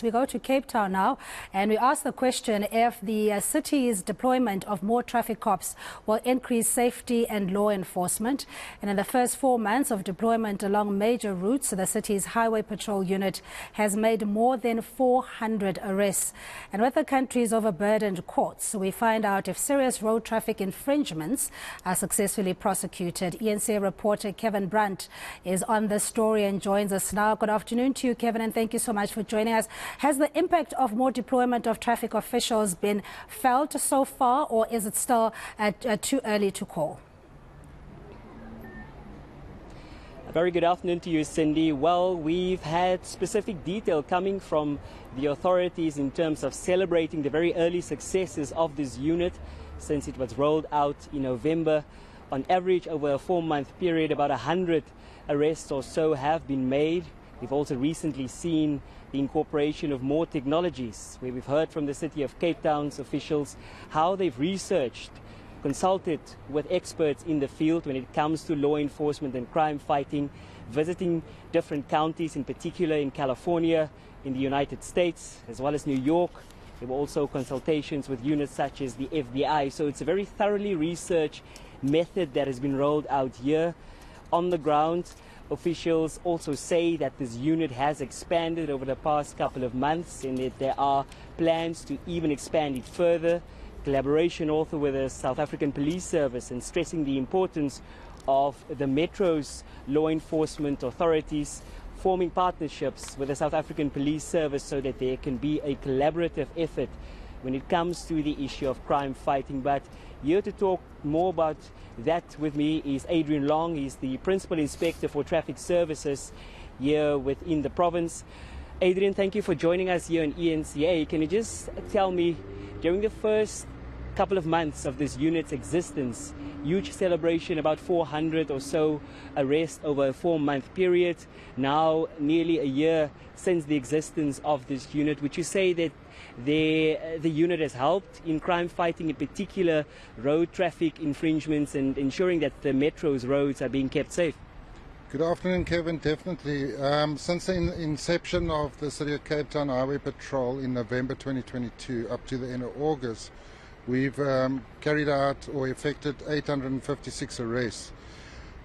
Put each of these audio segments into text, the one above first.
We go to Cape Town now, and we ask the question if the city's deployment of more traffic cops will increase safety and law enforcement. And in the first 4 months of deployment along major routes, the city's highway patrol unit has made more than 400 arrests. And with the country's overburdened courts, we find out if serious road traffic infringements are successfully prosecuted. eNCA reporter Kevin Brandt is on this story and joins us now. Good afternoon to you, Kevin, and thank you so much for joining us. Has the impact of more deployment of traffic officials been felt so far, or is it still too early to call? A very good afternoon to you, Cindy. Well, we've had specific detail coming from the authorities in terms of celebrating the very early successes of this unit since it was rolled out in November. On average, over a 4-month period, about 100 arrests or so have been made. We've also recently seen the incorporation of more technologies, where we've heard from the City of Cape Town's officials how they've researched, consulted with experts in the field when it comes to law enforcement and crime fighting, visiting different counties, in particular in California, in the United States, as well as New York. There were also consultations with units such as the FBI. So it's a very thoroughly researched method that has been rolled out here on the ground. Officials also say that this unit has expanded over the past couple of months and that there are plans to even expand it further. Collaboration also with the South African Police Service, and stressing the importance of the Metro's law enforcement authorities forming partnerships with the South African Police Service so that there can be a collaborative effort when it comes to the issue of crime fighting. But here to talk more about that with me is Adrian Long. He's the Principal Inspector for Traffic Services here within the province. Adrian, thank you for joining us here in eNCA. Can you just tell me, during the first couple of months of this unit's existence, huge celebration, about 400 or so arrests over a 4-month period, now nearly a year since the existence of this unit, would you say that the unit has helped in crime fighting, in particular road traffic infringements, and ensuring that the Metro's roads are being kept safe? Good afternoon, Kevin. Definitely. Since the inception of the City of Cape Town Highway Patrol in November 2022 up to the end of August, we've carried out or effected 856 arrests.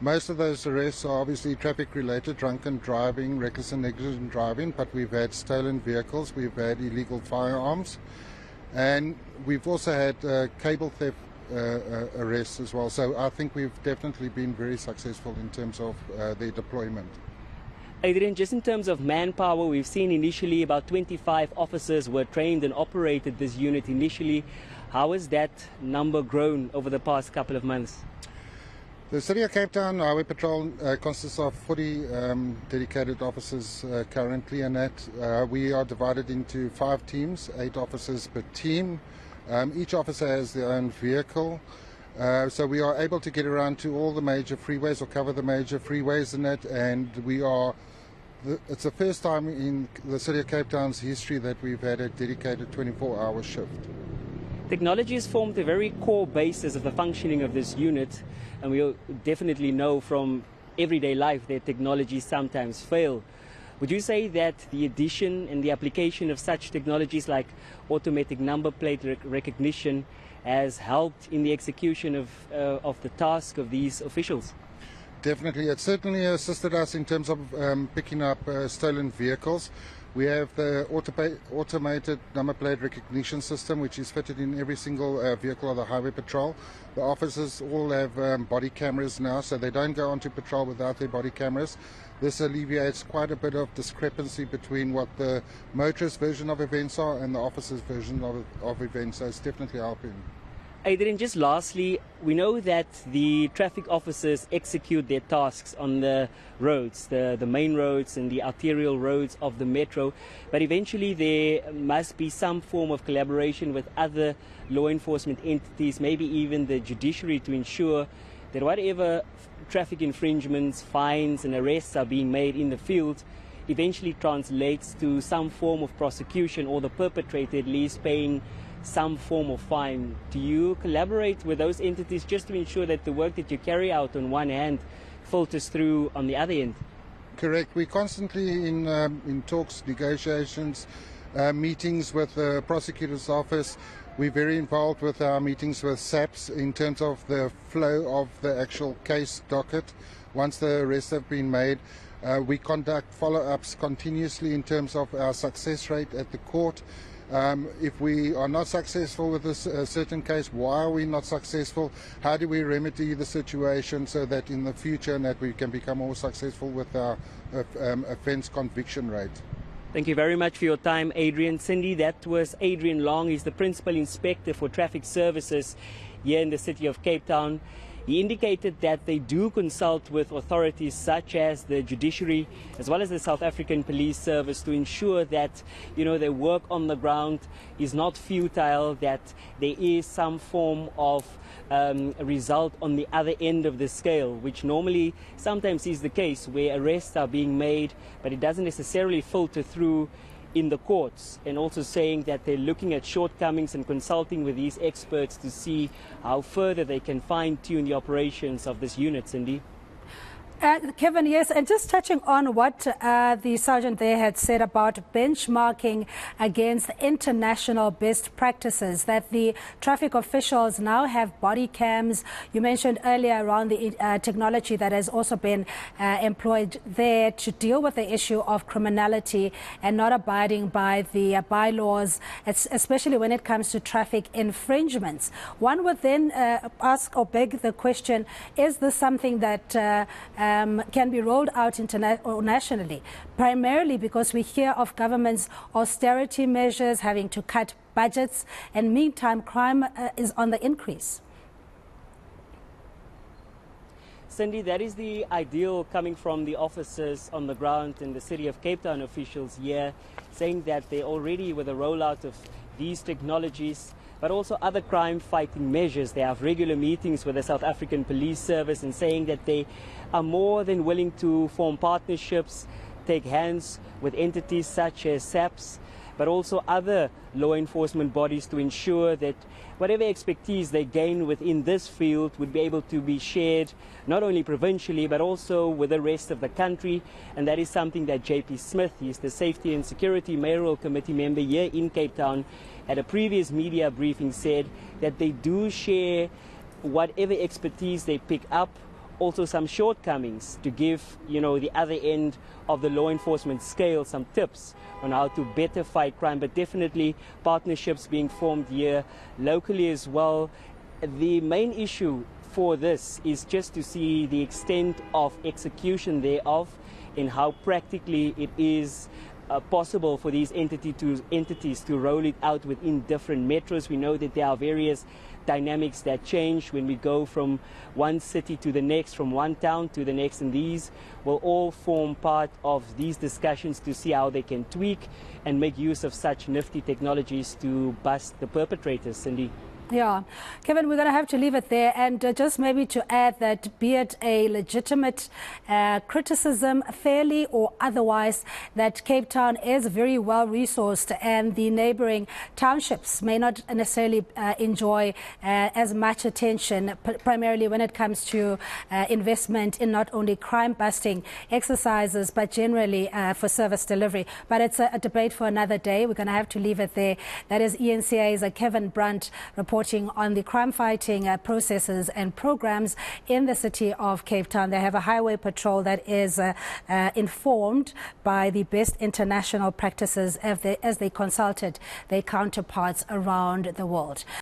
Most of those arrests are obviously traffic-related, drunken driving, reckless and negligent driving, but we've had stolen vehicles, we've had illegal firearms, and we've also had cable theft arrests as well. So I think we've definitely been very successful in terms of their deployment. Adrian, just in terms of manpower, we've seen initially about 25 officers were trained and operated this unit initially. How has that number grown over the past couple of months? The City of Cape Town Highway Patrol consists of 40 dedicated officers currently, and that we are divided into 5 teams, 8 officers per team. Each officer has their own vehicle, so we are able to get around to all the major freeways or cover the major freeways in that, and it's the first time in the City of Cape Town's history that we've had a dedicated 24-hour shift. Technology has formed a very core basis of the functioning of this unit, and we definitely know from everyday life that technologies sometimes fail. Would you say that the addition and the application of such technologies like automatic number plate recognition has helped in the execution of the task of these officials? Definitely. It certainly assisted us in terms of picking up stolen vehicles. We have the automated number plate recognition system, which is fitted in every single vehicle of the Highway Patrol. The officers all have body cameras now, so they don't go onto patrol without their body cameras. This alleviates quite a bit of discrepancy between what the motorist version of events are and the officer's version of events, so it's definitely helping. Adrian, just lastly, we know that the traffic officers execute their tasks on the roads, the main roads and the arterial roads of the Metro, but eventually there must be some form of collaboration with other law enforcement entities, maybe even the judiciary, to ensure that whatever traffic infringements, fines and arrests are being made in the field eventually translates to some form of prosecution, or the perpetrator at least paying some form of fine. Do you collaborate with those entities just to ensure that the work that you carry out on one hand filters through on the other end? Correct. We're constantly in talks, negotiations meetings with the prosecutor's office. We're very involved with our meetings with SAPS in terms of the flow of the actual case docket. Once the arrests have been made, we conduct follow-ups continuously in terms of our success rate at the court. If we are not successful with a certain case, why are we not successful? How do we remedy the situation so that in the future that we can become more successful with our offence conviction rate? Thank you very much for your time, Adrian. Cindy, that was Adrian Long. He's the Principal Inspector for Traffic Services here in the city of Cape Town. He indicated that they do consult with authorities such as the judiciary as well as the South African Police Service to ensure that, their work on the ground is not futile, that there is some form of result on the other end of the scale, which normally sometimes is the case where arrests are being made, but it doesn't necessarily filter through in the courts, and also saying that they're looking at shortcomings and consulting with these experts to see how further they can fine-tune the operations of this unit, Cindy. Kevin, yes, and just touching on what the sergeant there had said about benchmarking against international best practices, that the traffic officials now have body cams. You mentioned earlier around the technology that has also been employed there to deal with the issue of criminality and not abiding by the bylaws, especially when it comes to traffic infringements. One would then ask or beg the question, is this something that can be rolled out nationally, primarily because we hear of government's austerity measures having to cut budgets, and meantime crime is on the increase? Cindy, that is the ideal coming from the officers on the ground and the City of Cape Town officials here, saying that they already, with the rollout of these technologies, but also other crime-fighting measures, they have regular meetings with the South African Police Service and saying that they are more than willing to form partnerships, take hands with entities such as SAPS, but also other law enforcement bodies to ensure that whatever expertise they gain within this field would be able to be shared not only provincially but also with the rest of the country. And that is something that JP Smith, he's the Safety and Security Mayoral Committee member here in Cape Town, at a previous media briefing said that they do share whatever expertise they pick up, also some shortcomings, to give, the other end of the law enforcement scale some tips on how to better fight crime, but definitely partnerships being formed here locally as well. The main issue for this is just to see the extent of execution thereof and how practically it is possible for these entities to roll it out within different metros. We know that there are various dynamics that change when we go from one city to the next, from one town to the next, and these will all form part of these discussions to see how they can tweak and make use of such nifty technologies to bust the perpetrators, Cindy. Yeah. Kevin, we're going to have to leave it there. And just maybe to add that, be it a legitimate criticism, fairly or otherwise, that Cape Town is very well resourced and the neighbouring townships may not necessarily enjoy as much attention, primarily when it comes to investment in not only crime-busting exercises, but generally for service delivery. But it's a debate for another day. We're going to have to leave it there. That is eNCA's Kevin Brandt reporting on the crime-fighting processes and programs in the city of Cape Town. They have a highway patrol that is informed by the best international practices as they consulted their counterparts around the world.